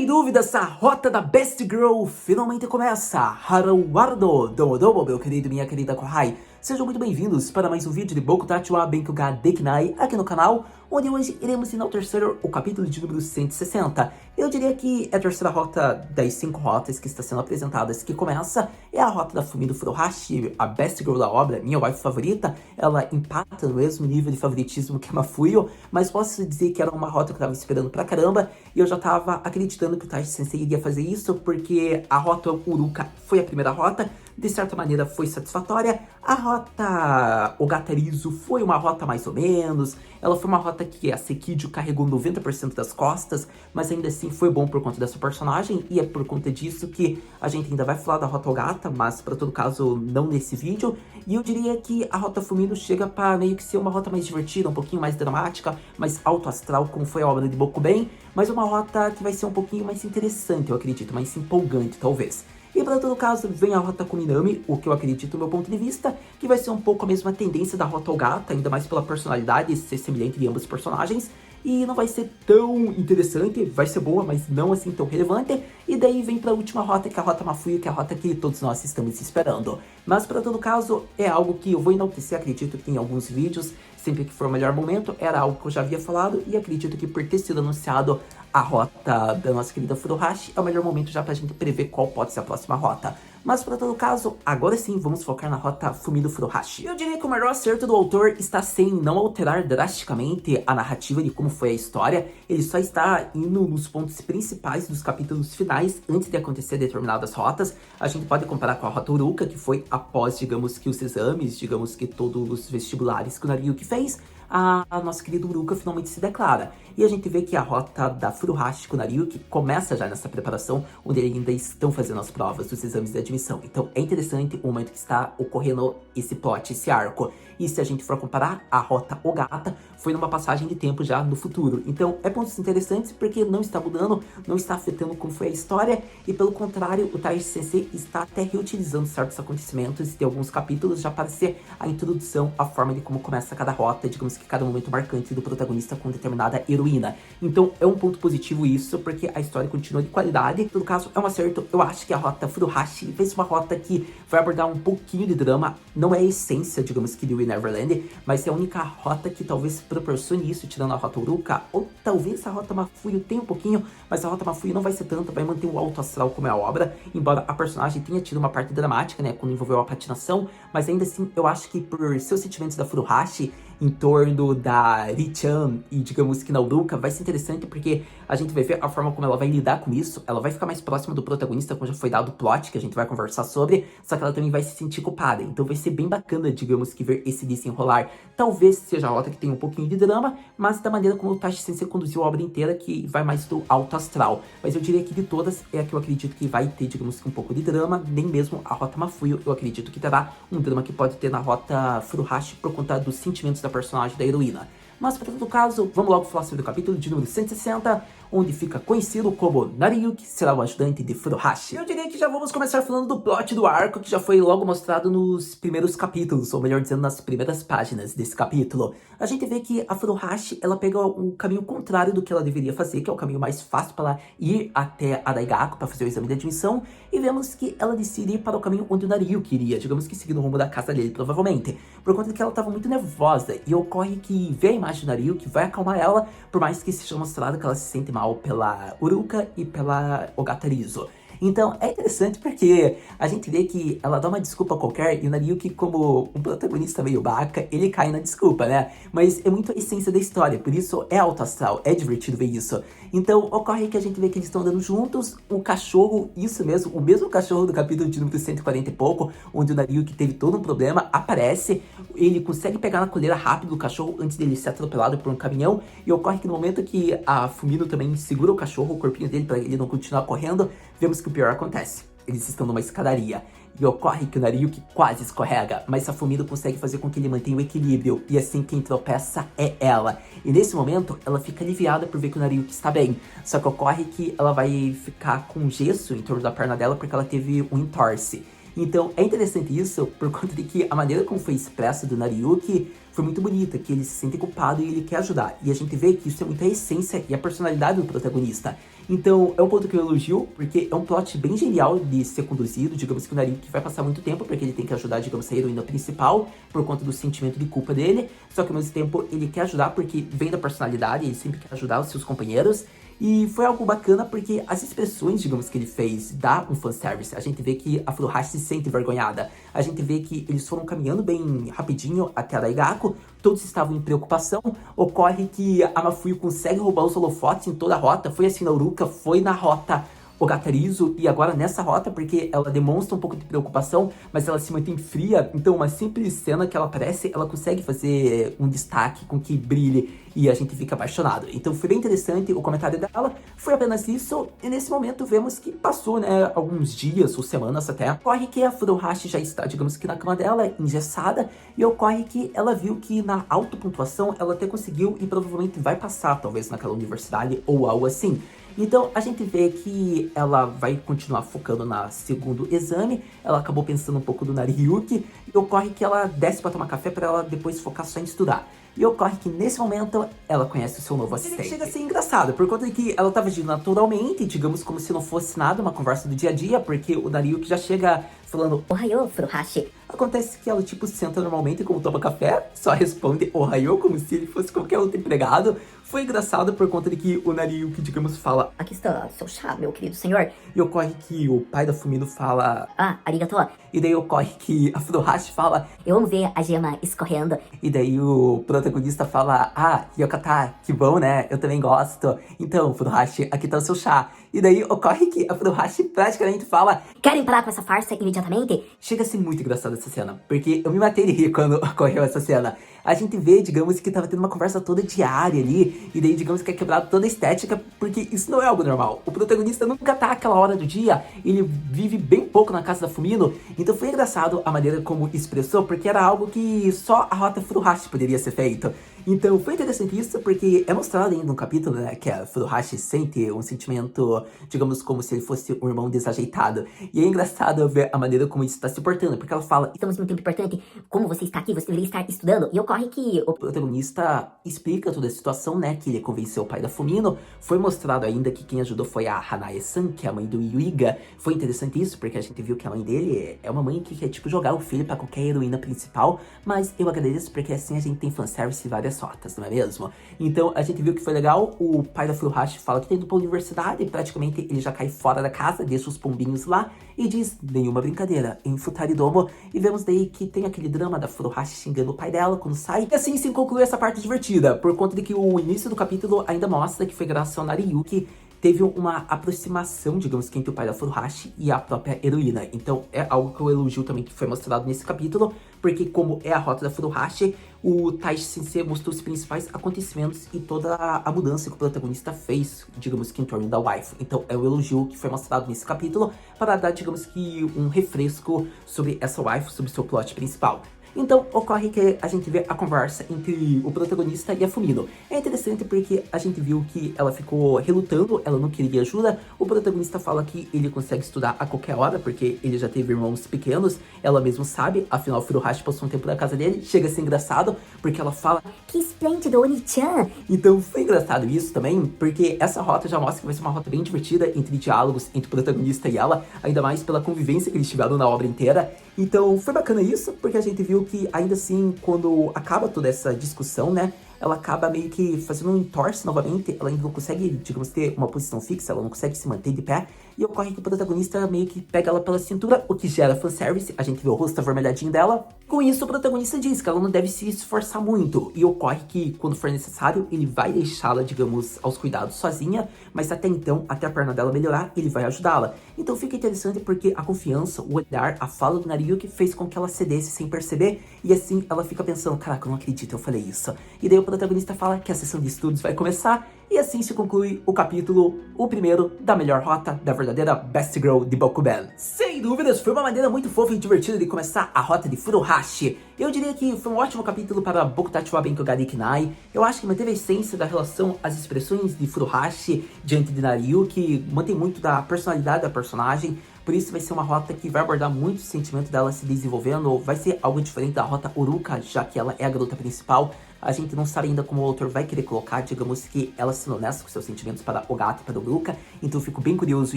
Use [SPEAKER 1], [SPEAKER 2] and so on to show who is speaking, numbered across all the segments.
[SPEAKER 1] Sem dúvida, essa rota da Best Girl finalmente começa! Haruwardo, Domodomo, meu querido e minha querida Kohai. Sejam muito bem-vindos para mais um vídeo de Boku Tachi wa Benkyou ga Dekinai aqui no canal, onde hoje iremos enaltecer o capítulo de número 160. Eu diria que é a terceira rota das 5 rotas que está sendo apresentadas, que começa, é a rota da Fumido Furuhashi, a Best Girl da obra, minha wife favorita. Ela empata no mesmo nível de favoritismo que a Mafuyo, mas posso dizer que era uma rota que eu estava esperando pra caramba, e eu já estava acreditando que o Taishi Sensei iria fazer isso, porque a rota Uruka foi a primeira rota, de certa maneira foi satisfatória. A rota Ogatarizo foi uma rota mais ou menos, ela foi uma rota que a Sekidio carregou 90% das costas, mas ainda assim foi bom por conta dessa personagem, e é por conta disso que a gente ainda vai falar da rota Ogata, mas para todo caso não nesse vídeo. E eu diria que a rota Fumido chega para meio que ser uma rota mais divertida, um pouquinho mais dramática, mais alto astral, como foi a obra de Bokuben, mas uma rota que vai ser um pouquinho mais interessante, eu acredito, mais empolgante talvez. E para todo caso, vem a rota Kuminami, o que eu acredito do meu ponto de vista, que vai ser um pouco a mesma tendência da rota Ogata, ainda mais pela personalidade ser semelhante de ambos os personagens, e não vai ser tão interessante, vai ser boa, mas não assim tão relevante. E daí vem para a última rota, que é a rota Mafuyo, que é a rota que todos nós estamos esperando. Mas para todo caso, é algo que eu vou enaltecer, acredito que em alguns vídeos, sempre que for o melhor momento, era algo que eu já havia falado, e acredito que por ter sido anunciado a rota da nossa querida Furuhashi, é o melhor momento já pra gente prever qual pode ser a próxima rota. Mas para todo caso, agora sim vamos focar na rota Fumido Furuhashi. Eu diria que o maior acerto do autor está sem não alterar drasticamente a narrativa de como foi a história. Ele só está indo nos pontos principais dos capítulos finais antes de acontecer determinadas rotas. A gente pode comparar com a rota Uruka, que foi após, digamos que os exames, digamos que todos os vestibulares que o Nariyuki fez. A nossa querida Uruka finalmente se declara. E a gente vê que a rota da Furuhashi com o Nariyuki começa já nessa preparação, onde ainda estão fazendo as provas dos exames de admissão. Então é interessante o momento que está ocorrendo esse plot, esse arco. E se a gente for comparar, a rota Ogata foi numa passagem de tempo já no futuro. Então é pontos interessantes porque não está mudando, não está afetando como foi a história. E pelo contrário, o Taishi Sensei está até reutilizando certos acontecimentos de alguns capítulos já para ser a introdução, a forma de como começa cada rota, digamos que cada momento marcante do protagonista com determinada heroína. Então é um ponto positivo isso, porque a história continua de qualidade. Em todo caso, é um acerto. Eu acho que a rota Furuhashi vai ser uma rota que vai abordar um pouquinho de drama. Não é a essência, digamos que, de We Neverland, mas é a única rota que talvez proporcione isso, tirando a rota Uruka, ou talvez a rota Mafuyo tenha um pouquinho, mas a rota Mafuyo não vai ser tanto, vai manter o alto astral como é a obra, embora a personagem tenha tido uma parte dramática, né, quando envolveu a patinação, mas ainda assim, eu acho que por seus sentimentos da Furuhashi, em torno da Ri-chan e digamos que na Uruka, vai ser interessante porque a gente vai ver a forma como ela vai lidar com isso. Ela vai ficar mais próxima do protagonista, como já foi dado o plot, que a gente vai conversar sobre, só que ela também vai se sentir culpada. Então vai ser bem bacana, digamos que, ver esse desenrolar. Talvez seja a rota que tenha um pouquinho de drama, mas da maneira como o Taishi Sensei conduziu a obra inteira, que vai mais do alto astral. Mas eu diria que de todas, é a que eu acredito que vai ter, digamos que, um pouco de drama. Nem mesmo a rota Mafuyo, eu acredito que terá um drama que pode ter na rota Furuhashi por conta dos sentimentos da personagem da heroína. Mas para todo caso, vamos logo falar sobre o capítulo de número 160, onde fica conhecido como Nariyuki será o ajudante de Furuhashi. Eu diria que já vamos começar falando do plot do arco, que já foi logo mostrado nos primeiros capítulos, ou melhor dizendo, nas primeiras páginas desse capítulo. A gente vê que a Furuhashi, ela pega o caminho contrário do que ela deveria fazer, que é o caminho mais fácil para ela ir até a Daigaku para fazer o exame de admissão, e vemos que ela decide ir para o caminho onde o Nariyuki iria, digamos que seguindo o rumo da casa dele, provavelmente, por conta de que ela estava muito nervosa, e ocorre que ver a imagem do Nariyuki vai acalmar ela, por mais que seja mostrado que ela se sente mal pela Uruka e pela Ogatarizo. Então é interessante porque a gente vê que ela dá uma desculpa qualquer e o Nariyuki, como um protagonista meio baca, ele cai na desculpa, né? Mas é muito a essência da história, por isso é alto astral, é divertido ver isso. Então ocorre que a gente vê que eles estão andando juntos, o cachorro, isso mesmo, o mesmo cachorro do capítulo de número 140 e pouco, onde o Nariyuki teve todo um problema, aparece, ele consegue pegar na coleira rápido do cachorro antes dele ser atropelado por um caminhão, e ocorre que no momento que a Fumino também segura o cachorro, o corpinho dele, para ele não continuar correndo, vemos que o pior acontece. Eles estão numa escadaria. E ocorre que o Nariyuki quase escorrega, mas a Fumido consegue fazer com que ele mantenha o equilíbrio. E assim quem tropeça é ela. E nesse momento, ela fica aliviada por ver que o Nariyuki está bem. Só que ocorre que ela vai ficar com gesso em torno da perna dela porque ela teve um entorse. Então é interessante isso por conta de que a maneira como foi expresso do Nariyuki foi muito bonita, que ele se sente culpado e ele quer ajudar. E a gente vê que isso é muito a essência e a personalidade do protagonista. Então é um ponto que eu elogio, porque é um plot bem genial de ser conduzido. Digamos que o Nariyuki vai passar muito tempo, porque ele tem que ajudar, digamos, a heroína principal, por conta do sentimento de culpa dele. Só que ao mesmo tempo ele quer ajudar porque vem da personalidade, ele sempre quer ajudar os seus companheiros. E foi algo bacana porque as expressões, digamos, que ele fez dá um fanservice. A gente vê que a Furuhashi se sente envergonhada. A gente vê que eles foram caminhando bem rapidinho até a Daigaku. Todos estavam em preocupação. Ocorre que a Mafuyu consegue roubar os holofotes em toda a rota. Foi assim na Uruka, foi na rota Ogatarizo e agora nessa rota, porque ela demonstra um pouco de preocupação, mas ela se mantém fria. Então uma simples cena que ela aparece, ela consegue fazer um destaque com que brilhe e a gente fica apaixonado. Então foi bem interessante o comentário dela, foi apenas isso, e nesse momento vemos que passou, né, alguns dias ou semanas até. Ocorre que a Furuhashi já está, digamos que na cama dela, engessada, e ocorre que ela viu que na autopontuação ela até conseguiu e provavelmente vai passar, talvez naquela universidade ou algo assim. Então a gente vê que ela vai continuar focando no segundo exame, ela acabou pensando um pouco do Nariyuki, e ocorre que ela desce para tomar café para ela depois focar só em estudar. E ocorre que nesse momento ela conhece o seu novo assistente. Chega a ser engraçado, por conta de que ela tava agindo naturalmente, digamos como se não fosse nada, uma conversa do dia a dia, porque o Nariyuki já chega falando Ohayou, Furuhashi. Acontece que ela, tipo, senta normalmente como toma café, só responde Ohayou como se ele fosse qualquer outro empregado. Foi engraçado por conta de que o Nariyuki, digamos, fala aqui está seu chá, meu querido senhor. E ocorre que o pai da Fumino fala arigato. E daí ocorre que a Furuhashi fala eu amo ver a gema escorrendo. E daí o protagonista fala Yokata, que bom, né? Eu também gosto. Então, Furuhashi, aqui tá o seu chá. E daí ocorre que a Furuhashi praticamente fala querem parar com essa farsa imediatamente? Chega a ser muito engraçado essa cena, porque eu me matei de rir quando ocorreu essa cena. A gente vê, digamos, que tava tendo uma conversa toda diária ali, e daí, digamos, que é quebrado toda a estética, porque isso não é algo normal. O protagonista nunca tá àquela hora do dia, ele vive bem pouco na casa da Fumino, então foi engraçado a maneira como expressou, porque era algo que só a Rota Furuhashi poderia ser feito. Então foi interessante isso, porque é mostrado ainda no capítulo, né, que a Furuhashi sente um sentimento, digamos, como se ele fosse um irmão desajeitado. E é engraçado ver a maneira como isso está se portando, porque ela fala estamos num tempo importante, como você está aqui, você deveria estar estudando. E ocorre que o protagonista explica toda a situação, né, que ele convenceu o pai da Fumino. Foi mostrado ainda que quem ajudou foi a Hanae-san, que é a mãe do Yuiga. Foi interessante isso, porque a gente viu que a mãe dele é uma mãe que quer, tipo, jogar o filho pra qualquer heroína principal, mas eu agradeço porque assim a gente tem fanservice e várias rotas, não é mesmo? Então a gente viu que foi legal, o pai da Furuhashi fala que tá indo pra universidade, praticamente ele já cai fora da casa, deixa os pombinhos lá e diz, nenhuma brincadeira, em Futaridomo, e vemos daí que tem aquele drama da Furuhashi xingando o pai dela quando sai, e assim se conclui essa parte divertida, por conta de que o início do capítulo ainda mostra que foi graças ao Nariyuki, teve uma aproximação, digamos que entre o pai da Furuhashi e a própria heroína. Então é algo que eu elogio também que foi mostrado nesse capítulo, porque como é a rota da Furuhashi, o Taishi Sensei mostrou os principais acontecimentos e toda a mudança que o protagonista fez, digamos que em torno da waifu. Então é o elogio que foi mostrado nesse capítulo para dar, digamos que, um refresco sobre essa waifu, sobre seu plot principal. Então ocorre que a gente vê a conversa entre o protagonista e a Fumino. É interessante porque a gente viu que ela ficou relutando, ela não queria ajuda. O protagonista fala que ele consegue estudar a qualquer hora, porque ele já teve irmãos pequenos, ela mesmo sabe, afinal Furuhashi passou um tempo na casa dele. Chega a ser engraçado, porque ela fala que esplêndido, Oni-chan! Então foi engraçado isso também, porque essa rota já mostra que vai ser uma rota bem divertida, entre diálogos entre o protagonista e ela, ainda mais pela convivência que eles tiveram na obra inteira. Então foi bacana isso, porque a gente viu que ainda assim, quando acaba toda essa discussão, né, ela acaba meio que fazendo um entorse novamente, ela ainda não consegue, digamos, ter uma posição fixa, ela não consegue se manter de pé, e ocorre que o protagonista meio que pega ela pela cintura, o que gera fanservice, a gente vê o rosto avermelhadinho dela. Com isso, o protagonista diz que ela não deve se esforçar muito, e ocorre que, quando for necessário, ele vai deixá-la, digamos, aos cuidados sozinha, mas até então, até a perna dela melhorar, ele vai ajudá-la. Então fica interessante porque a confiança, o olhar, a fala do Nariyuki fez com que ela cedesse sem perceber, e assim ela fica pensando, caraca, eu não acredito, eu falei isso. E daí o protagonista fala que a sessão de estudos vai começar, e assim se conclui o capítulo, o primeiro, da melhor rota da verdadeira Best Girl de Bokuben. Sem dúvidas, foi uma maneira muito fofa e divertida de começar a rota de Furuhashi. Eu diria que foi um ótimo capítulo para Bokutachi wa Benkyou ga Dekinai. Eu acho que manteve a essência da relação, as expressões de Furuhashi diante de Nariyuki, mantém muito da personalidade da personagem. Por isso vai ser uma rota que vai abordar muito o sentimento dela se desenvolvendo, vai ser algo diferente da rota Uruka, já que ela é a garota principal. A gente não sabe ainda como o autor vai querer colocar, digamos que ela sendo honesta com seus sentimentos para o gato e para o Uruka, então eu fico bem curioso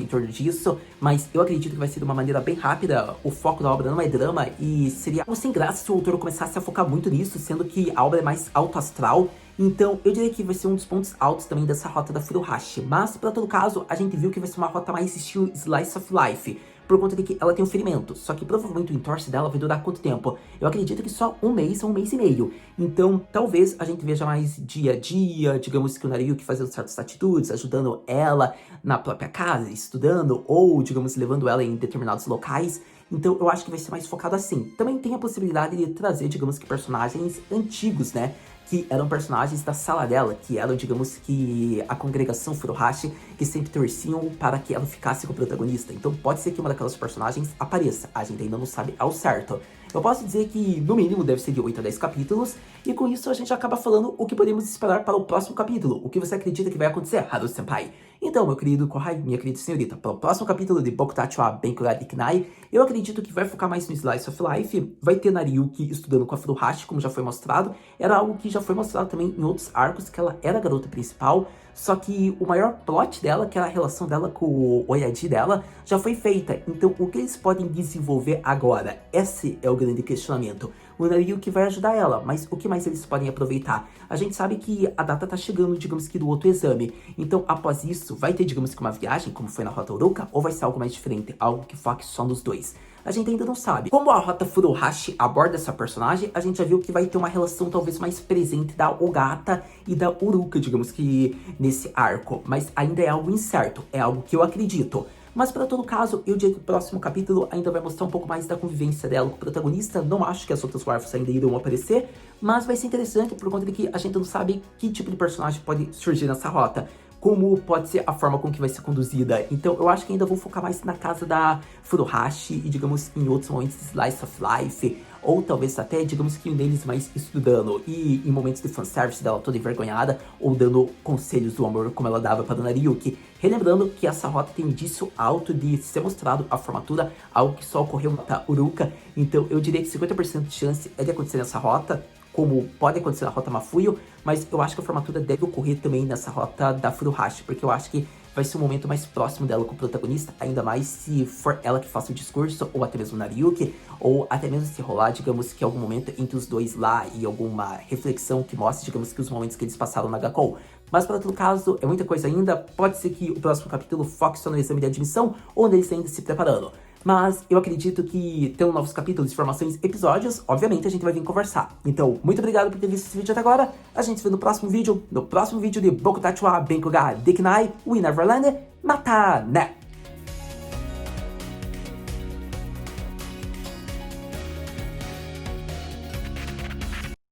[SPEAKER 1] em torno disso, mas eu acredito que vai ser de uma maneira bem rápida. O foco da obra não é drama e seria algo sem graça se o autor começasse a focar muito nisso, sendo que a obra é mais alto astral. Então, eu diria que vai ser um dos pontos altos também dessa rota da Furuhashi. Mas, para todo caso, a gente viu que vai ser uma rota mais estilo Slice of Life, por conta de que ela tem um ferimento. Só que provavelmente o entorse dela vai durar quanto tempo? Eu acredito que só um mês ou um mês e meio. Então, talvez a gente veja mais dia a dia, digamos que o Nariyuki fazendo certas atitudes, ajudando ela na própria casa, estudando, ou, digamos, levando ela em determinados locais. Então, eu acho que vai ser mais focado assim. Também tem a possibilidade de trazer, digamos que, personagens antigos, né? Que eram personagens da sala dela, que eram, digamos que, a congregação Furuhashi, que sempre torciam para que ela ficasse com o protagonista. Então pode ser que uma daquelas personagens apareça, a gente ainda não sabe ao certo. Eu posso dizer que, no mínimo, deve ser de 8 a 10 capítulos, e com isso a gente acaba falando o que podemos esperar para o próximo capítulo. O que você acredita que vai acontecer, Haru-senpai? Então, meu querido Kohai, minha querida senhorita, para o próximo capítulo de Bokutachi wa Benkyou ga Dekinai, eu acredito que vai focar mais no Slice of Life, vai ter Nariyuki estudando com a Furuhashi, como já foi mostrado. Era algo que já foi mostrado também em outros arcos, que ela era a garota principal, só que o maior plot dela, que era a relação dela com o Oyadi dela, já foi feita. Então, o que eles podem desenvolver agora? Esse é o grande questionamento. O Nariyuki vai ajudar ela, mas o que mais eles podem aproveitar? A gente sabe que a data tá chegando, digamos que, do outro exame. Então, após isso, vai ter, digamos que, uma viagem, como foi na Rota Uruka, ou vai ser algo mais diferente, algo que foque só nos dois? A gente ainda não sabe. Como a Rota Furuhashi aborda essa personagem, a gente já viu que vai ter uma relação talvez mais presente da Ogata e da Uruka, digamos que, nesse arco. Mas ainda é algo incerto, é algo que eu acredito. Mas para todo caso, eu diria que o próximo capítulo ainda vai mostrar um pouco mais da convivência dela com o protagonista. Não acho que as outras waifus ainda irão aparecer, mas vai ser interessante por conta de que a gente não sabe que tipo de personagem pode surgir nessa rota, como pode ser a forma com que vai ser conduzida. Então eu acho que ainda vou focar mais na casa da Furuhashi e, digamos, em outros momentos de Slice of Life, ou talvez até, digamos que um deles mais estudando, e em momentos de fanservice dela toda envergonhada, ou dando conselhos do amor como ela dava para Nariyuki. Relembrando que essa rota tem indício alto de ser mostrado a formatura, algo que só ocorreu na Uruka, então eu diria que 50% de chance é de acontecer nessa rota, como pode acontecer na rota Mafuyo, mas eu acho que a formatura deve ocorrer também nessa rota da Furuhashi, porque eu acho que vai ser um momento mais próximo dela com o protagonista, ainda mais se for ela que faça o discurso, ou até mesmo Nariyuki, ou até mesmo se rolar, digamos que algum momento entre os dois lá e alguma reflexão que mostre, digamos que os momentos que eles passaram na Gakkou. Mas para todo caso, é muita coisa ainda, pode ser que o próximo capítulo foque só no exame de admissão, ou neles ainda se preparando. Mas eu acredito que tendo novos capítulos, informações, episódios, obviamente a gente vai vir conversar. Então, muito obrigado por ter visto esse vídeo até agora. A gente se vê no próximo vídeo de Bokutachi wa Benkyou ga Dekinai, We Neverland, Mata, né?